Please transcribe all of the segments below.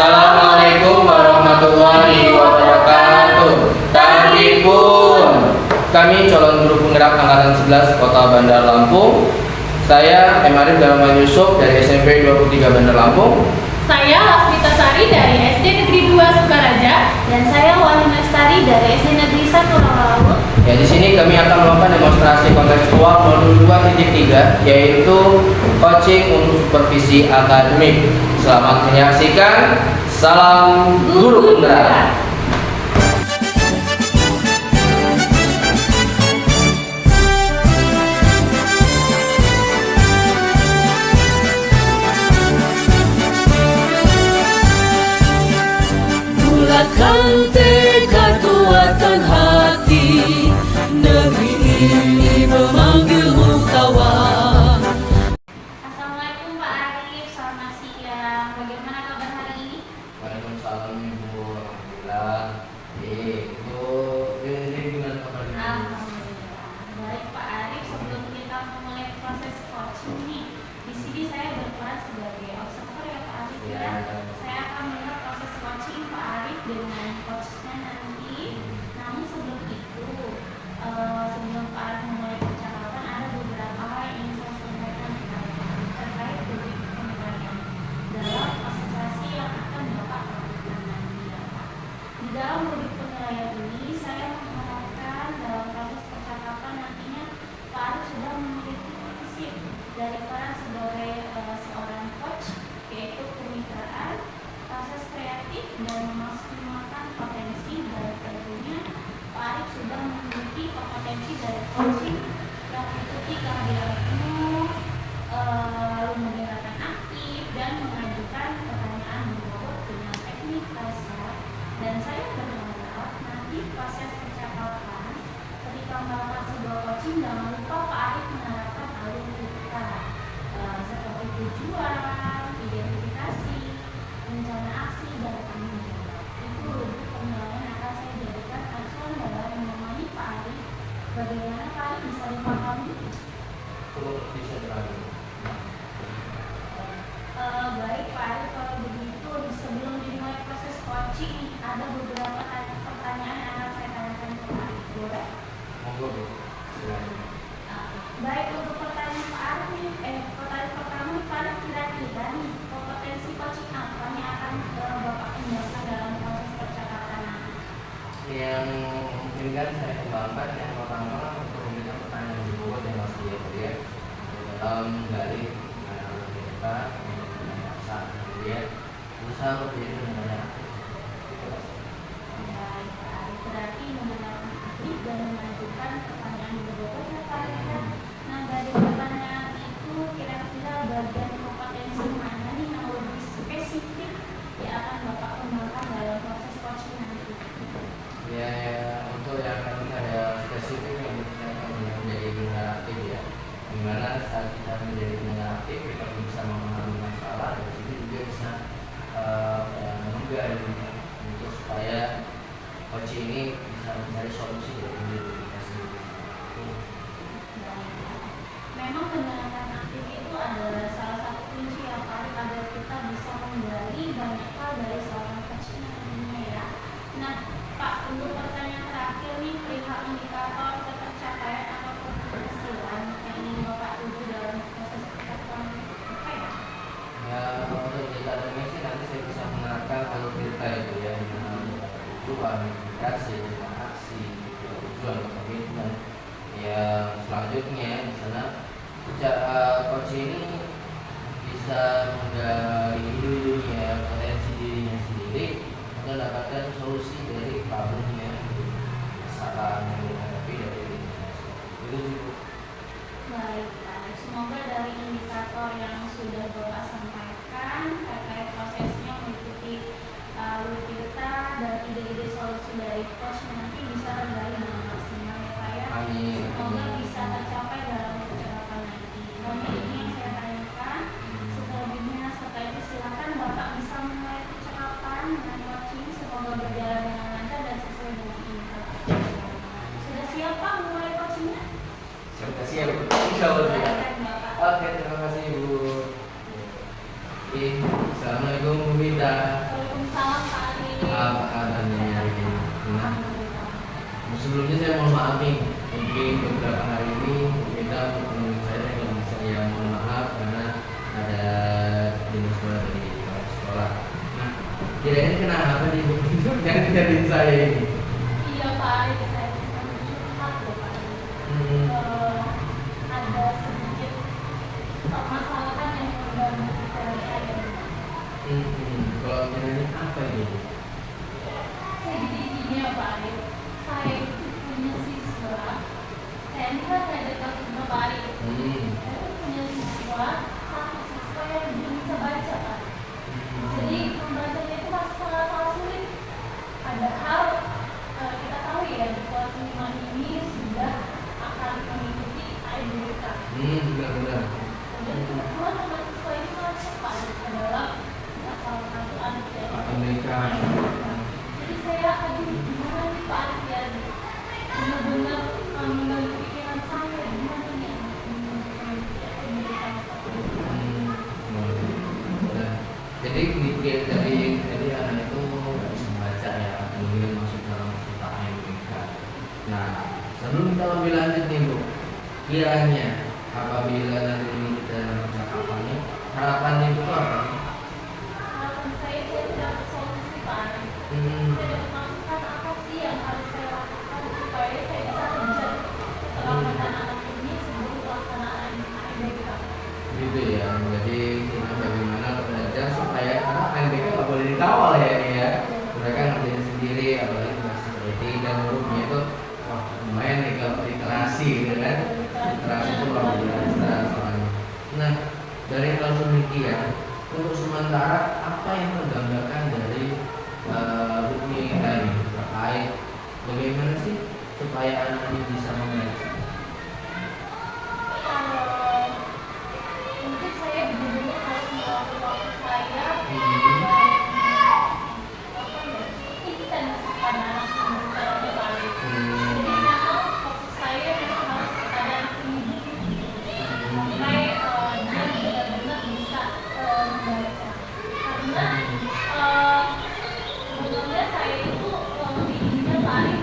Assalamualaikum warahmatullahi wabarakatuh. Tadi pun kami calon guru penggerak angkatan 11 Kota Bandar Lampung. Saya M. Arif Darman Yusuf dari SMP 23 Bandar Lampung. Saya Lasmita Sari dari SD Negeri 2 Sukaraja. Dan saya Wahyu Lestari dari SD Negeri 1 Rawamangun. Ya, di sini kami akan melakukan demonstrasi kontekstual modul 2.3 yaitu coaching untuk supervisi akademik. Selamat menyaksikan. Salam guru penggerak. Bulatkan tekad kuatkan hati, negeri ini memanggilmu kawan. Assalamualaikum Pak Arif, selamat siang. Bagaimana kabar hari ini? Waalaikumsalam Ibu. Alhamdulillah. Ibu, ini gimana kabarnya? Alhamdulillah. Baik Pak Arif, sebelum kita memulai proses coaching nih, di sini saya berperan sebagai observer ya Pak Arif ya. Saya akan melihat proses coaching Pak Arif dengan coachnya nanti. Namun sebelum itu, sebelum Pak Arif memulai percakapan, ada beberapa hal yang ingin saya sampaikan terkait dengan penilaian dalam konsentrasi yang akan Bapak lakukan nanti ya Pak. Di dalam rubrik penilaian ini, saya mengharapkan dalam proses percakapan nantinya Pak Arif sudah memiliki prinsip dari peran sebagai seorang coach, yaitu kemitraan, proses kreatif, dan memaksimalkan potensi. Dan tentunya Pak Arif sudah memiliki kompetensi dari coaching yang meliputi kehadiran penuh, lalu mendengarkan aktif, dan mengajukan pertanyaan berbobot dengan teknik dasar. Dan saya berharap nanti proses percakapan ketika melakukan sebuah coaching, jangan lupa Pak Arif menerapkan alur kita seperti tujuan, identifikasi, rencana aksi, dan tanggung jawab. Itu rubrik penilaian yang akan saya jadikan acuan dalam menemani Pak Arif. Bagaimana Pak Arif bisa dipahami? Bisa terangkan. Baik Pak Arif, kalau begitu sebelum dimulai proses coaching ada beberapa pertanyaan yang akan saya tanyakan ke Pak Arif. Boleh? Monggo, Bu. Silakan. Baik, untuk pertanyaan Pak Arif nih, pertanyaan pertama Pak Arif, kira-kira nih kompetensi coaching apa yang akan Bapak kembangkan dalam proses percakapan nanti? Yang mungkin kan saya kembangkan yang pertama untuk memberikan pertanyaan yang berbobot yang pasti ya, dalam menggali kita mengenai kemudian berusaha lebih mengenai Baik Pak Arif, berarti menggunakan aktif dan mengajukan pertanyaan berbobot ya Pak Arif ya. Nah, dari pertanyaan itu kira-kira bagian kompetensi mana nih yang lebih spesifik yang akan Bapak kembangkan dalam proses coaching nanti? ya untuk yang akan saya spesifik yang saya akan menjadi pendengar aktif ya, dimana saat kita menjadi pendengar aktif kita bisa memahami masalah, dan itu juga bisa menggali untuk supaya coaching ini bisa mencari solusi dari diri kita sendiri. Memang pendengaran aktif itu adalah salah satu kunci yang paling agar kita bisa menggali banyak hal dari seorang coaching nantinya ya. Nah Pak, untuk pertanyaan terakhir nih, perihal indikator ketercapaian atau keberhasilan yang ingin Bapak tuju dalam proses percakapan apa ya? Ya, untuk indikatornya sih nanti saya bisa menerapkan kalau kita itu ya, tujuan, indikasi, aksi, tujuan, komitmen. Ya, selanjutnya misalnya sejak coach ini bisa menggali dirinya, potensi dirinya sendiri, mendapatkan solusi dari problemnya, masalah yang dihadapi dari dirinya. Itu juga. Baik Pak, semoga dari indikator yang sudah Bapak sampaikan terkait prosesnya mengikuti alur kita dan ide-ide solusi dari coach nanti bisa tergali dengan maksimal ya Pak ya. Amin. Semoga bisa tercapai dalam percakapan nanti. Kami ini yang saya tanyakan. Selebihnya setelah itu silakan Bapak bisa memulai percakapan dengan coaching. Semoga berjalan dengan lancar dan sesuai dengan indikator. Sudah siap Pak memulai coachingnya? Terima kasih ya, Bu. Insya Allah. Silakan Bapak. Oke, terima kasih Bu. Assalamualaikum Bu Mita. Waalaikumsalam maaf nih, mungkin beberapa hari ini kita menurut saya mohon maaf karena ada jenis suara dari kepala sekolah. Nah, kira-kira kenapa nih Bu yang ngajarin saya ini? Iya Pak Arif, saya cuma curhat loh Pak Arif. Ada sedikit permasalahan yang mengganggu pikiran saya. Kalau kira-kira apa ini? Jadi gini ya Pak Arif, saya itu punya siswa, saya ini kan ada dekat rumah Pak Arif. Saya itu punya siswa, satu siswa yang belum bisa baca Pak. Jadi membacanya itu masih sangat sulit. Padahal kita tahu ya di kelas 5 ini sudah akan mengikuti IBK. Benar-benar. Dan kebetulan nama siswa ini sangat cepat adalah salah satu anak yang Amerika. jadi saya gimana nih Pak Arif ya, benar-benar mengganggu pikiran saya, gimana nih Jadi dari anak itu nggak bisa membaca ya, kemudian masuk dalam peserta IMBK. Nah, sebelum kita lebih lanjut nih Bu, kiranya apabila nanti ini kita percakapannya, harapannya itu apa? harapan saya tidak solusi Pak Arif. Saya masukan apa sih yang harus saya lakukan supaya saya bisa kejar keselamatan anak ini sebelum pelaksanaan IBK. Gitu ya, jadi kita bagaimana belajar supaya karena IMBK nggak boleh dikawal ya ini ya, mereka ngerjain sendiri, apalagi masih seperti dan hurufnya itu wah lumayan nih kalau literasi gitu kan, literasi itu luar biasa soalnya. Nah, dari hal demikian untuk sementara apa yang tergambarkan dari buku ini terkait bagaimana sih supaya anak ini bisa membaca? Mungkin saya benar-benar harus meluangkan waktu saya ini kan pada anak ini secara berbalik. Jadi memang fokus saya memang harus kepada anak ini sampai dia benar-benar bisa membaca. Karena sebetulnya saya itu inginnya Pak Arif,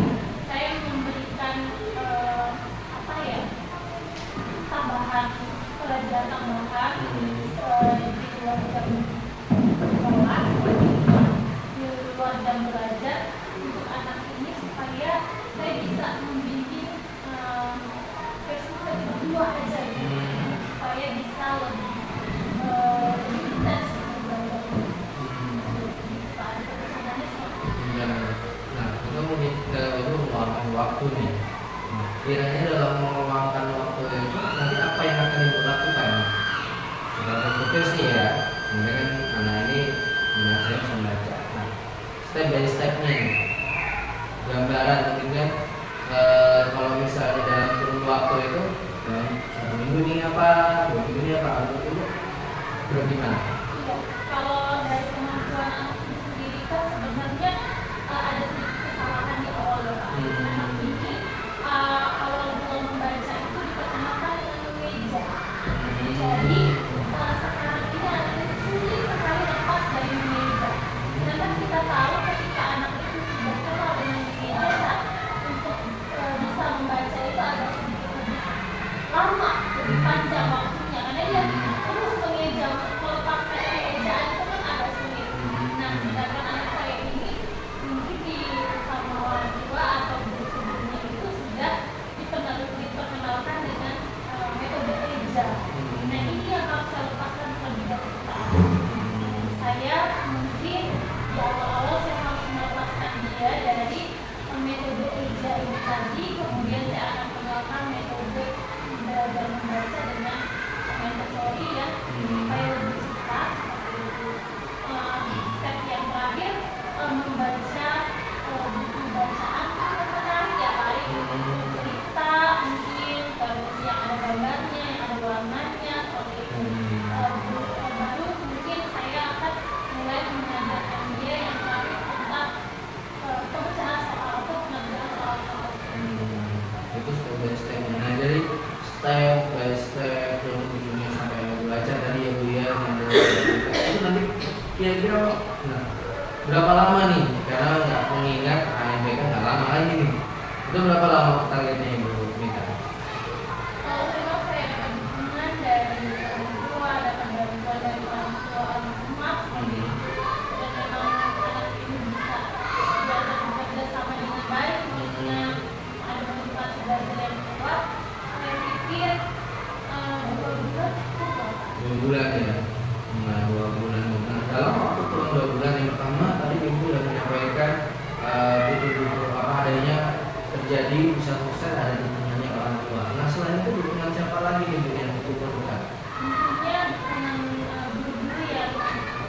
saya memberikan apa ya, tambahan pelajaran tambahan di luar jam sekolah, di luar jam belajar untuk anak ini supaya saya bisa membimbing versi kedua aja gitu, supaya bisa lebih intens belajar. Pak Arif, sebenarnya seperti itu. Nah, kita mungkin itu meluangkan waktu nih. Nah, kiranya dalam meluangkan waktu itu nanti apa yang akan ibu lakukan? Sebagai berpikir sih ya, mungkin kan anak ini belajar bisa membaca. Nah, step by stepnya nih, gambaran mungkin kan kalau misalnya dalam kurun waktu itu dalam 1 minggu ini apa, 2 minggu ini apa, itu bagaimana? Iya, kalau dari kemampuan anak itu sendiri kan sebenarnya ada sedikit kesalahan di awal ya Pak. Anak ini awal belum membaca itu diperkenalkan dengan meja. Jadi sekarang ini anak itu sulit sekali lepas dari meja. Sedangkan kita tahu ketika anak itu sudah kenal dengan meja, untuk bisa membaca itu agak sedikit lebih lama, lebih panjang waktunya karena dia terus mengeja, melepaskan keejaan itu kan agak sulit. Nah, sedangkan anak saya ini mungkin di sama orang tua atau guru sebelumnya itu sudah diperkenalkan dengan metode eja. Nah, ini yang harus saya lepaskan terlebih dahulu. Saya mungkin di awal-awal saya harus melepaskan dia dari metode eja ini tadi, kemudian saya akan kenalkan metode belajar membaca dengan Montessori ya, supaya lebih cepat. Step yang terakhir membaca buku bacaan yang menarik ya Pak Arif, cerita mungkin terus yang ada gambarnya, yang ada warnanya seperti itu. Baru mungkin saya akan mulai mengajarkan dia yang terakhir tentang pemecahan soal atau pengerjaan soal. Itu step by step. Nah, jadi step by step yang ujungnya sampai belajar tadi ya Bu ya, itu nanti kira-kira berapa lama nih? Karena nggak mengingat AMBK nggak lama lagi nih. Itu berapa lama targetnya Ibu Mita? Kalau memang saya dapat dukungan dari orang tua, dapat bantuan dari orang tua almarhumah, dan memang anak ini bisa bekerja sama dengan baik, maksudnya ada motivasi belajar yang kuat, saya pikir 2 bulan cukup loh. 2 bulan ya. Nah, 2 bulan. Nah, dalam waktu kurang 2 bulan yang pertama tadi Ibu sudah menyampaikan butuh apa adanya terjadi bisa selesai ada dukungannya orang tua. Nah, selain itu dukungan siapa lagi Ibu yang diperlukan? Tentunya dengan guru-guru yang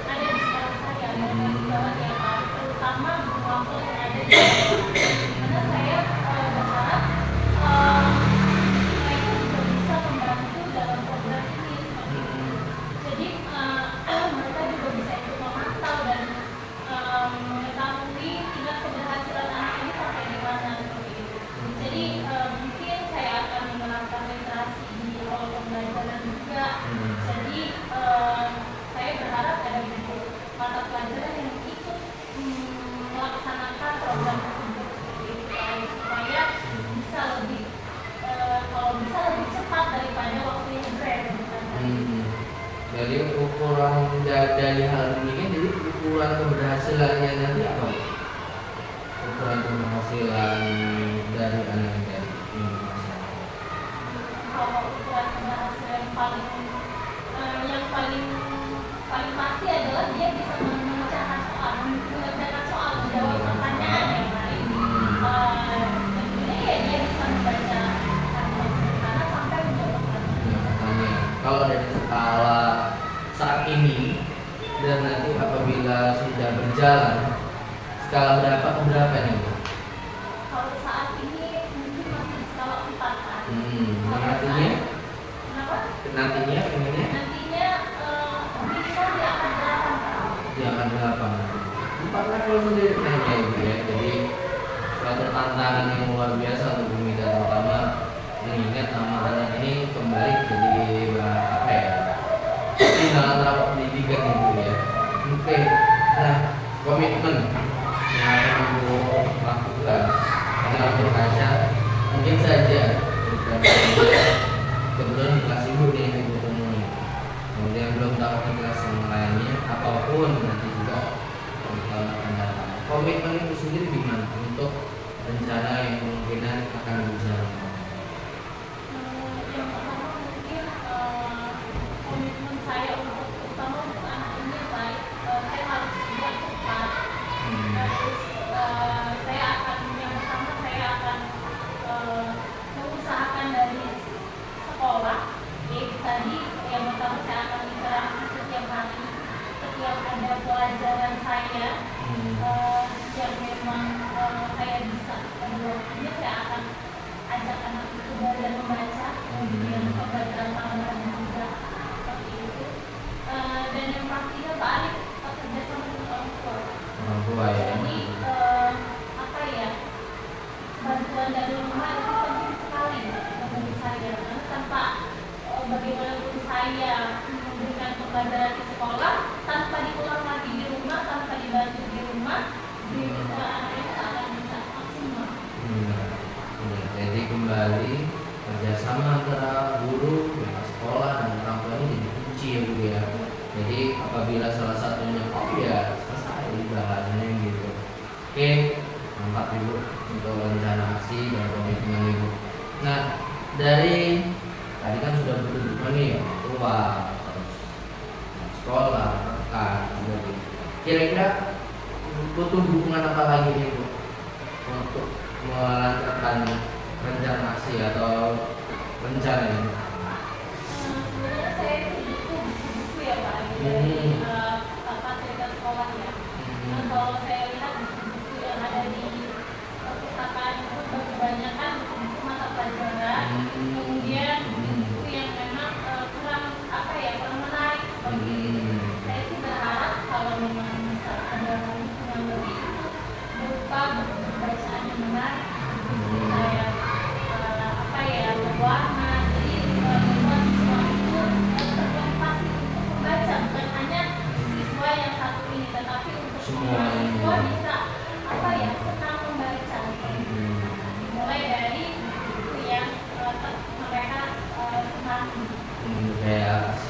ada di sekolah saya dan kawan-kawan yang terutama guru waktu yang ada di mana saya berharap mereka juga bisa membantu dalam program ini seperti itu. Jadi mereka juga bisa ikut memantau dan mengetahui tingkat keberhasilan anak ini sampai di mana seperti itu. Jadi mungkin saya akan menerapkan literasi di awal pembelajaran juga. Jadi saya berharap ada buku mata pelajaran yang ikut melaksanakan program tersebut seperti itu supaya bisa lebih kalau bisa lebih cepat daripada waktu yang saya berikan. Jadi ukuran dari hal ini kan jadi ukuran keberhasilannya nanti apa? Ukuran keberhasilan dari anak dari ini masalah. Kalau ukuran keberhasilan yang paling pasti adalah dia bisa mengerjakan soal, menjawab pertanyaan yang lain. Tentunya ya dia bisa membaca karena sampai menjawab pertanyaan. Kalau dari skala saat ini dan nanti apabila sudah berjalan skala berapa ke berapa nih Bu? Kalau saat ini mungkin masih di skala 4 kan. Nantinya? Kenapa? Nantinya pengennya? Nantinya bisa di akan 8 kan. Di akan 8 level sendiri kayaknya Ibu ya. Jadi suatu tantangan yang luar biasa untuk Bu Mita, terutama mengingat nama anak ini kembali jadi apa ya? Dalam rapat pendidikan Ibu ya. Oke. Nah, komitmen yang akan Ibu lakukan dalam berkaca mungkin saja kebetulan di kelas Ibu nih Ibu temui. Kemudian belum tahu di kelas yang lainnya apapun nanti juga tahun akan datang. Komitmen itu sendiri gimana untuk rencana yang kemungkinan akan berjalan? Yang pertama mungkin komitmen saya untuk terutama untuk anak ini baik saya harus siap cepat. Terus saya akan yang pertama saya akan mengusahakan dari sekolah. Jadi tadi yang pertama saya akan interaksi setiap hari, setiap ada pelajaran saya yang memang saya bisa pada waktunya saya akan ajak anak itu belajar membaca, kemudian pembelajaran tambahan juga seperti itu. Dan yang pastinya Pak Arif bekerja sama dengan orang tua. Orang tua ya. Jadi apa ya, bantuan dari rumah itu penting sekali bagi saya. Karena tanpa bagaimanapun saya memberikan pembelajaran di sekolah, tanpa diulang lagi di rumah, tanpa dibantu di rumah, anak itu tak akan bisa maksimal. Jadi kembali kerjasama antara guru, sekolah dan orang tua ini jadi kunci ya Bu ya. Jadi apabila salah satunya off ya selesai bahannya gitu. Oke, mantap Ibu untuk rencana aksi dan komitmen Ibu. Nah, dari tadi kan sudah berdukungan nih ya, tua, terus sekolah, rekan, gitu. Kira-kira butuh dukungan apa lagi nih Bu untuk melancarkan rencana aksi atau rencana ini? Sebenarnya saya itu buku ya Pak, dari fasilitas sekolah ya. Nah, kalau saya lihat buku yang ada di perpustakaan itu kebanyakan buku mata pelajaran, kemudian buku yang memang kurang apa ya, kurang menarik seperti itu. Saya sih berharap kalau memang bisa ada yang lebih berupa buku bacaan yang menarik, kayak apa ya, berwarna, jadi membuat siswa itu termotivasi untuk membaca, bukan hanya siswa yang satu ini, tetapi untuk semua siswa bisa apa ya, senang membaca. Mulai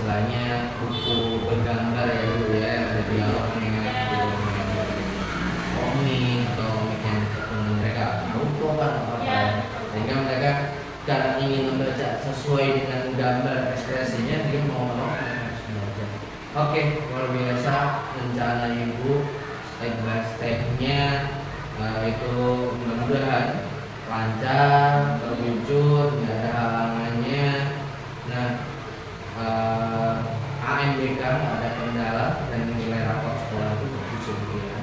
istilahnya buku bergambar ya dulu ya, ada dialognya, komik atau komik yang mereka auto kan apa Ya. sehingga mereka karena ingin membaca sesuai dengan gambar ekspresinya dia mau harus belajar. Oke, luar biasa rencana ibu step by stepnya itu mudah-mudahan lancar, terwujud, nggak ada halangannya. Nah, AMBK nggak ada kendala dan nilai rapor sekolah itu bagus ya.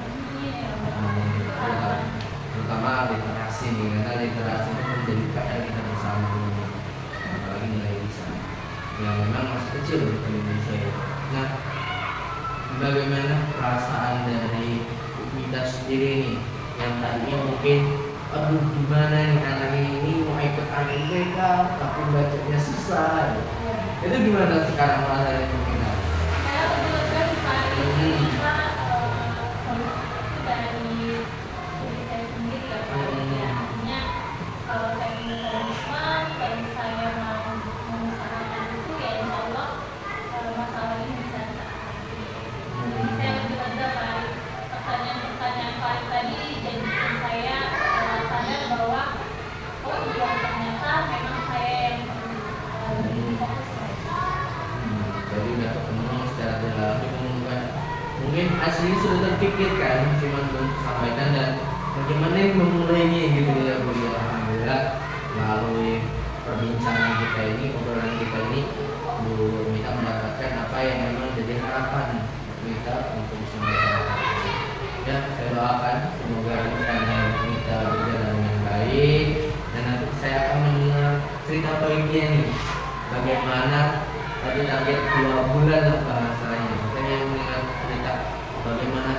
Terutama literasi nih, karena literasi itu menjadi PR kita bersama ini, apalagi nilai lisan yang memang masih kecil di Indonesia ya. Nah, bagaimana perasaan dari kita sendiri nih yang tadinya mungkin aduh gimana nih anak ini mau ikut AMBK tapi bacanya susah gitu. Itu gimana sekarang rasanya mungkin? Saya kebetulan hari ini Pak, itu dari diri saya sendiri ya Pak. Ya, artinya kalau saya ingin komitmen dan saya mau mengusahakan itu ya insya Allah masalah ini bisa teratasi. Jadi saya lebih lega Pak. Pertanyaan Pak tadi jadikan saya sadar bahwa oh iya ternyata memang saya yang lebih fokus. Jadi udah ketemu secara jelas mungkin asli sudah terpikirkan cuma belum sampaikan dan bagaimana memulainya gitu ya Bu ya. Alhamdulillah melalui perbincangan kita ini, obrolan kita ini Bu Mita mendapatkan apa yang memang jadi harapan kita untuk bisa melakukan. Ya, saya doakan semoga rencana kita berjalan dengan baik dan nanti saya akan mendengar cerita baiknya nih bagaimana tadi target 2 bulan lah bahasanya. Makanya mendengar cerita bagaimana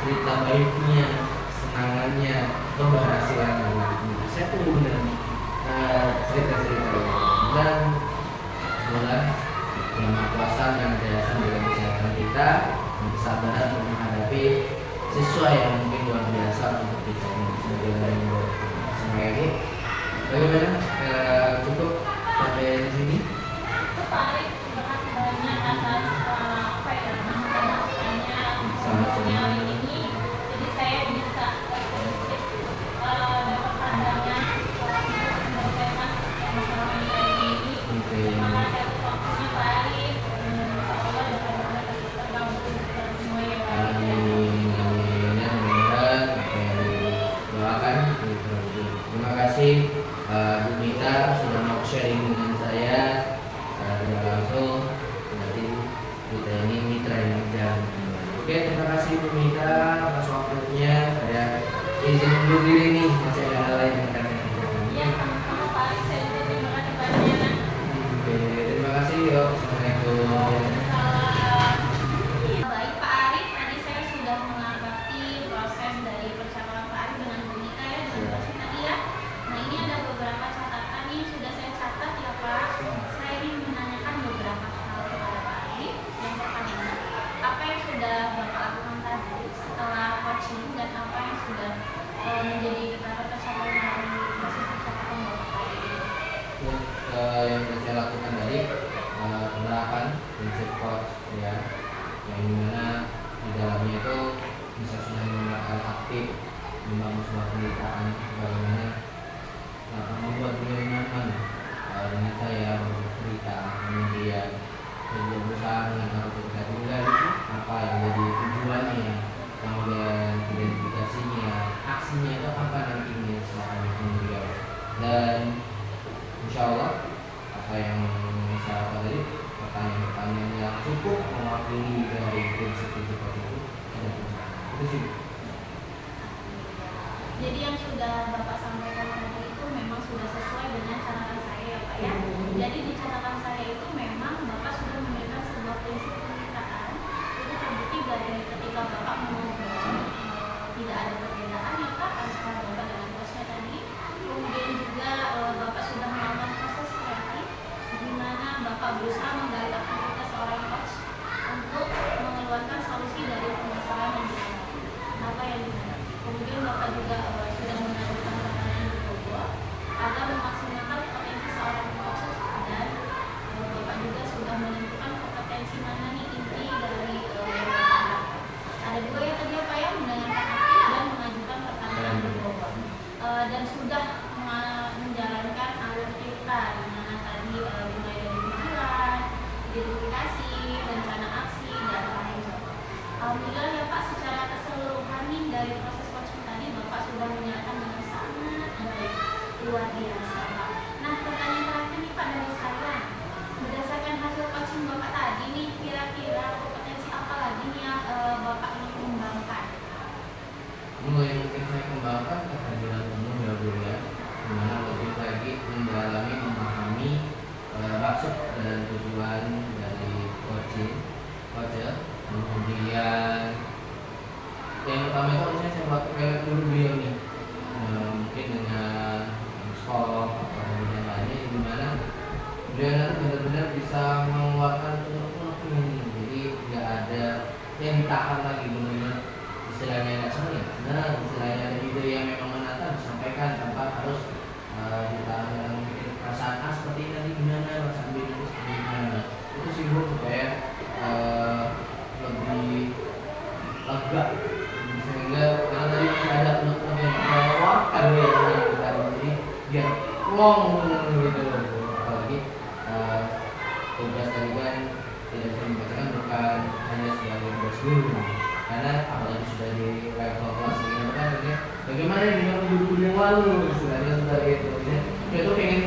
cerita baiknya, senangannya, keberhasilan. Saya tunggu dengan cerita-cerita dan semoga yang Maha Kuasa yang jasa menjaga kesehatan kita dan kesabaran untuk menghadapi siswa yang mungkin luar biasa untuk kita ini sebagai yang semua ini. Bagaimana? Cukup sampai di sini. Tertarik, terima kasih banyak atas apa ya masukannya semuanya ini. Jadi saya bisa sedikit dapat pandangan sebagai masalah ini. Terima kasih atas waktunya Pak Arif. Insya Allah dengan tergabung semua ya Pak Arif. Doakan. Terima kasih Bu Mita sudah mau sharing dengan saya tidak langsung. Nanti kita ini mitra yang berjalan. Oke, terima kasih Bu Mita atas waktunya. Saya izin undur diri nih, masih ada hal lain yang akan saya kerjakan. Iya, sama-sama Pak Arif. Saya juga terima kasih banyak. Oke, terima kasih. Yuk, assalamualaikum. Baik Pak Arif, tadi saya sudah mengamati proses dari percakapan Pak Arif dengan Bu Mita ya, dengan Coach tadi ya. Nah ini ada beberapa catatan yang sudah saya catat ya Pak. Saya ingin menanyakan beberapa hal kepada Pak Arif. Yang pertama, apa yang sudah Bapak lakukan tadi setelah coaching dan apa yang sudah menjadi catatan dari hasil percakapan Bapak tadi ini? Yang saya lakukan tadi penerapan prinsip coach ya, yang dimana di dalamnya itu bisa sudah menggunakan aktif membangun sebuah penderitaan bagaimana membuat beliau nyaman dengan saya bercerita, kemudian dia berusaha dengan ketika tinggal apa yang jadi tujuannya, kemudian identifikasinya, aksinya itu apa nantinya setelah beliau. Dan insya Allah apa yang saya lakukan tadi pertanyaan-pertanyaan yang cukup mewakili dari prinsip itu sudah itu sih. Jadi yang sudah Bapak sampaikan tadi itu memang sudah sesuai dengan catatan saya ya Pak ya. Jadi di catatan saya itu memang Bapak sudah memberikan sebuah prinsip pemeriksaan. Itu terbukti dari ketika Bapak mengobrol tidak ada perbedaan ya Pak antara Bapak dengan bosnya tadi. Kemudian juga Bapak sudah melakukan proses kreatif di mana Bapak berusaha menggali aktivitas seorang coach untuk mengeluarkan solusi dari permasalahan yang dihadapi. Apa yang dihadapi. Kemudian Bapak juga sudah mengajukan pertanyaan di Bogor agar memaksimalkan potensi seorang coach dan Bapak juga sudah menentukan mulai mungkin saya kembangkan kehadiran umum ya Bu ya, dimana lebih lagi mendalami memahami maksud dan tujuan dari coaching, kemudian yang utama itu harusnya saya pakai dulu beliau nih, mungkin dengan stok atau kemudian lainnya, di mana beliau nanti benar-benar bisa mengeluarkan unek-unek ini, jadi nggak ada yang ditahan lagi, benar-benar istilahnya nggak senang, istilahnya ada ide yang memang menantang disampaikan tanpa harus ditahan dengan mungkin perasaan seperti ini nanti gimana, perasaan B ini seperti gimana, itu sih Bu, supaya lebih lega, sehingga karena tadi masih ada unek-unek yang melewatkan ya kita, jadi biar long gitu, apalagi tugas tadi kan tidak bisa dibacakan bukan hanya sebagai tugas guru, karena apalagi sudah di level kelas ini kan bagaimana dengan guru-guru yang lalu istilahnya seperti itu, dia tuh pengen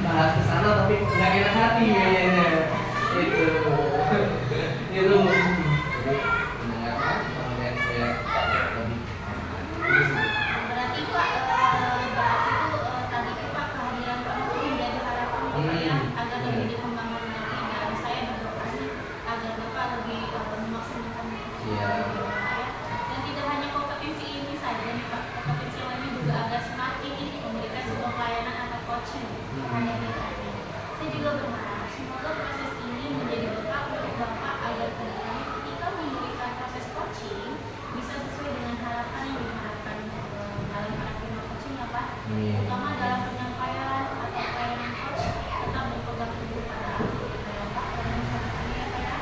bahas kesana tapi nggak enak hati kayaknya itu itu jadi mendengarkan kemudian kayak lebih Berarti Pak, berarti itu tadi itu Pak kehadiran Pak itu menjadi harapan Bapak ya agar lebih dikembangkan lagi, dan saya berdoa nih agar Bapak lebih memaksimalkan Iya. dan tidak hanya kompetensi ini saja nih Pak, kompetensi lainnya juga agar semakin ini memberikan sebuah pelayanan atau coaching kepada kita. Saya juga berharap semoga proses ini menjadi bekal untuk Bapak agar kedepannya ketika memberikan proses coaching bisa sesuai dengan harapan yang diharapkan dalam paradigma coaching ya Pak, terutama dalam penyampaian atau pelayanan coach tetap berpegang teguh pada Bapak dan masyarakatnya ya Pak ya.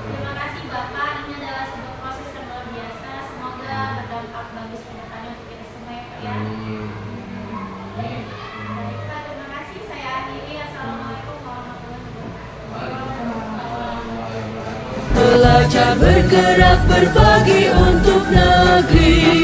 Terima kasih Bapak, ini adalah sebuah proses yang luar biasa, semoga berdampak bagus ke depannya untuk kita semua ya Pak ya. Baik Pak, terima kasih, saya akhiri. Assalamualaikum warahmatullahi wabarakatuh. Belajar bergerak berbagi untuk negeri.